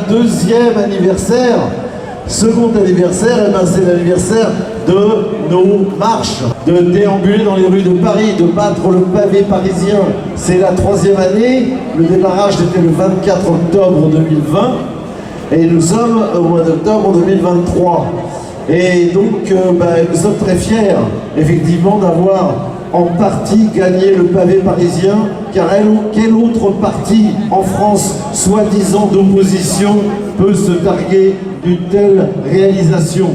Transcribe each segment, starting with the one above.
Deuxième anniversaire, second anniversaire, eh ben c'est l'anniversaire de nos marches, de déambuler dans les rues de Paris, de battre le pavé parisien. C'est la troisième année, le démarrage était le 24 octobre 2020 et nous sommes au mois d'octobre 2023. Et donc nous sommes très fiers effectivement d'avoir en partie gagné le pavé parisien, car quel autre parti en France, soi-disant d'opposition, peut se targuer d'une telle réalisation?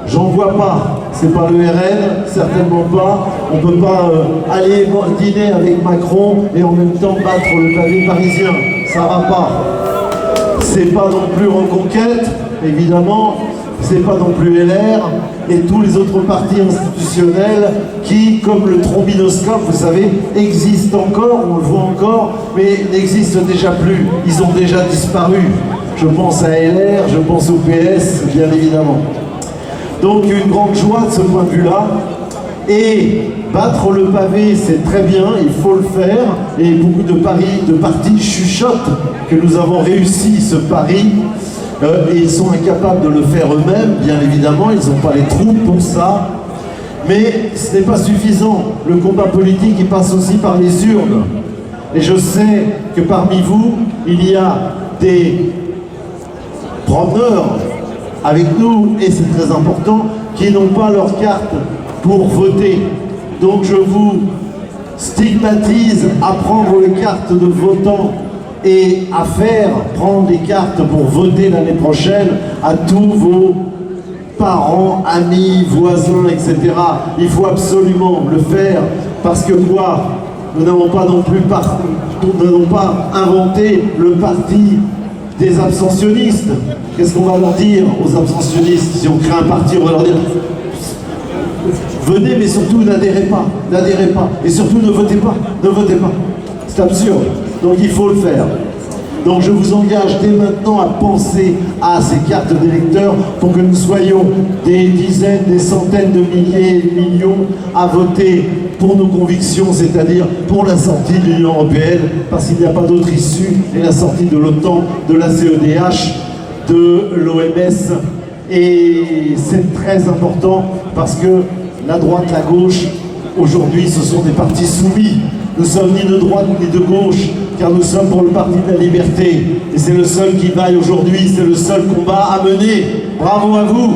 J'en vois pas. C'est pas le RN, certainement pas. On peut pas aller dîner avec Macron et en même temps battre le pavé parisien. Ça va pas. C'est pas non plus Reconquête, évidemment. C'est pas non plus LR et tous les autres partis institutionnels qui, comme le trombinoscope, vous savez, existent encore, on le voit encore, mais n'existent déjà plus. Ils ont déjà disparu. Je pense à LR, je pense au PS, bien évidemment. Donc une grande joie de ce point de vue-là. Et battre le pavé, c'est très bien, il faut le faire. Et beaucoup de partis chuchotent que nous avons réussi ce pari. Et ils sont incapables de le faire eux-mêmes, bien évidemment, ils n'ont pas les troupes pour ça. Mais ce n'est pas suffisant. Le combat politique, il passe aussi par les urnes. Et je sais que parmi vous, il y a des promeneurs avec nous, et c'est très important, qui n'ont pas leur carte pour voter. Donc je vous stigmatise à prendre les cartes de votants et à faire prendre les cartes pour voter l'année prochaine à tous vos parents, amis, voisins, etc. Il faut absolument le faire parce que quoi? Nous n'avons pas non plus inventé le parti des abstentionnistes. Qu'est-ce qu'on va leur dire aux abstentionnistes si on crée un parti? On va leur dire venez, mais surtout n'adhérez pas, et surtout ne votez pas, c'est absurde. Donc il faut le faire. Donc je vous engage dès maintenant à penser à ces cartes d'électeurs pour que nous soyons des dizaines, des centaines de milliers et de millions à voter pour nos convictions, c'est-à-dire pour la sortie de l'Union européenne, parce qu'il n'y a pas d'autre issue, et la sortie de l'OTAN, de la CEDH, de l'OMS. Et c'est très important parce que la droite, la gauche, aujourd'hui, ce sont des partis soumis. Nous sommes ni de droite ni de gauche, car nous sommes pour le parti de la liberté. Et c'est le seul qui vaille aujourd'hui, c'est le seul combat à mener. Bravo à vous!